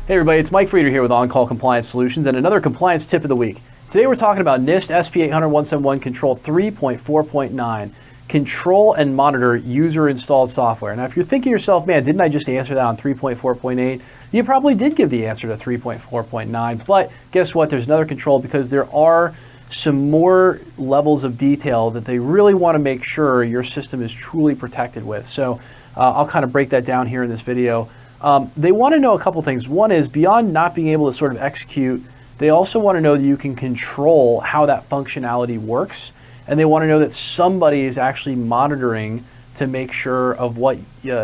Hey everybody, it's Mike Frieder here with On-Call Compliance Solutions and another compliance tip of the week. Today we're talking about NIST SP 800-171 Control 3.4.9, control and monitor user-installed software. Now if you're thinking to yourself, man, didn't I just answer that on 3.4.8? You probably did give the answer to 3.4.9, but guess what? There's another control because there are some more levels of detail that they really want to make sure your system is truly protected with. So I'll kind of break that down here in this video. They want to know a couple things. One is beyond not being able to sort of execute, they also want to know that you can control how that functionality works, and they want to know that somebody is actually monitoring to make sure of what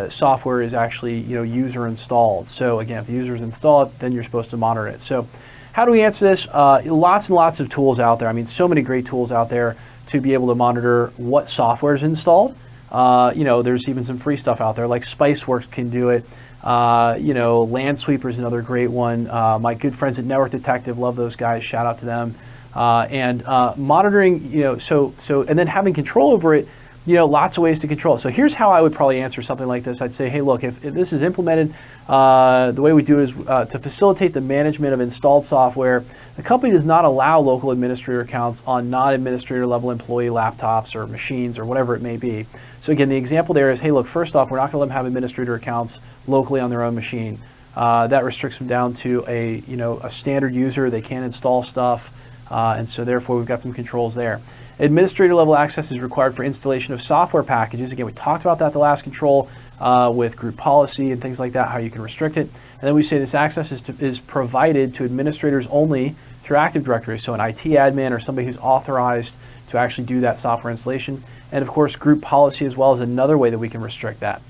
software is actually user installed. So again, if the user is installed, then you're supposed to monitor it. So how do we answer this? Lots and lots of tools out there. I mean, so many great tools out there to be able to monitor what software is installed. There's even some free stuff out there like Spiceworks can do it. Landsweeper is another great one. My good friends at Network Detective, love those guys. Shout out to them. And monitoring, and then having control over it, lots of ways to control it. So here's how I would probably answer something like this. I'd say, hey, look, if this is implemented, the way we do it is to facilitate the management of installed software. The company does not allow local administrator accounts on non-administrator level employee laptops or machines or whatever it may be. So again, the example there is, hey, look, first off, we're not going to let them have administrator accounts locally on their own machine. That restricts them down to a standard user. They can't install stuff, and so therefore we've got some controls there. Administrator level access is required for installation of software packages. Again, we talked about that the last control with group policy and things like that, how you can restrict it. And then we say this access is provided to administrators only through Active Directory, so an IT admin or somebody who's authorized to actually do that software installation. And of course, group policy as well is another way that we can restrict that.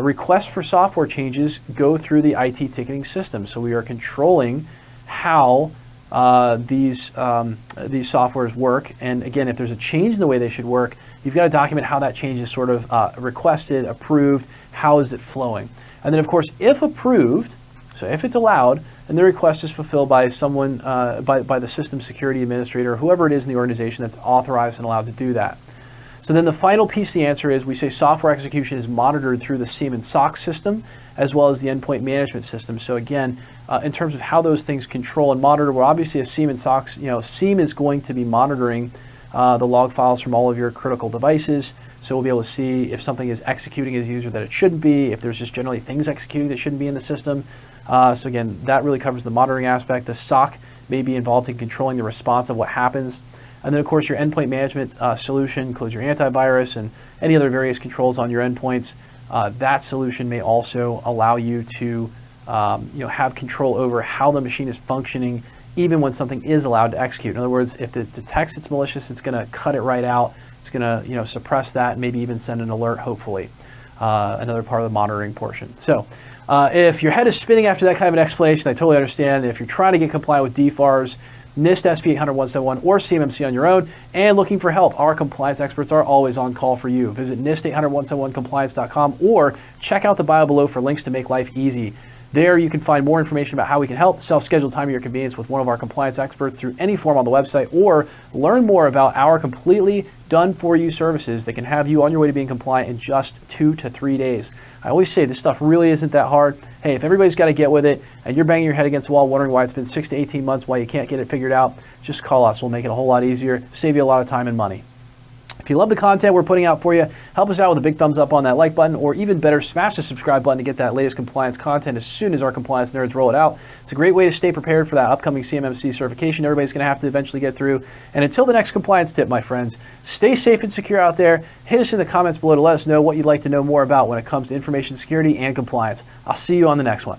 Requests for software changes go through the IT ticketing system. So we are controlling how these softwares work. And again, if there's a change in the way they should work, you've got to document how that change is sort of requested, approved, how is it flowing. And then of course, if approved, so if it's allowed, and the request is fulfilled by someone, by the system security administrator, whoever it is in the organization that's authorized and allowed to do that. So then the final piece of the answer is we say software execution is monitored through the CMMC system as well as the endpoint management system. So again, in terms of how those things control and monitor, well, obviously a CMMC, SIEM is going to be monitoring the log files from all of your critical devices. So we'll be able to see if something is executing as a user that it shouldn't be, if there's just generally things executing that shouldn't be in the system. So again, that really covers the monitoring aspect. The SOC may be involved in controlling the response of what happens. And then of course your endpoint management solution includes your antivirus and any other various controls on your endpoints. That solution may also allow you to have control over how the machine is functioning even when something is allowed to execute. In other words, if it detects it's malicious, it's going to cut it right out. It's going to suppress that and maybe even send an alert, hopefully. Another part of the monitoring portion. So if your head is spinning after that kind of an explanation, I totally understand. If you're trying to get compliant with DFARS, NIST SP 800-171 or CMMC on your own and looking for help, our compliance experts are always on call for you. Visit NIST 800-171compliance.com or check out the bio below for links to make life easy. There you can find more information about how we can help, self-schedule time at your convenience with one of our compliance experts through any form on the website, or learn more about our completely done-for-you services that can have you on your way to being compliant in just 2 to 3 days. I always say this stuff really isn't that hard. Hey, if everybody's got to get with it and you're banging your head against the wall wondering why it's been 6 to 18 months, why you can't get it figured out, just call us. We'll make it a whole lot easier, save you a lot of time and money. If you love the content we're putting out for you, help us out with a big thumbs up on that like button, or even better, smash the subscribe button to get that latest compliance content as soon as our compliance nerds roll it out. It's a great way to stay prepared for that upcoming CMMC certification everybody's going to have to eventually get through. And until the next compliance tip, my friends, stay safe and secure out there. Hit us in the comments below to let us know what you'd like to know more about when it comes to information security and compliance. I'll see you on the next one.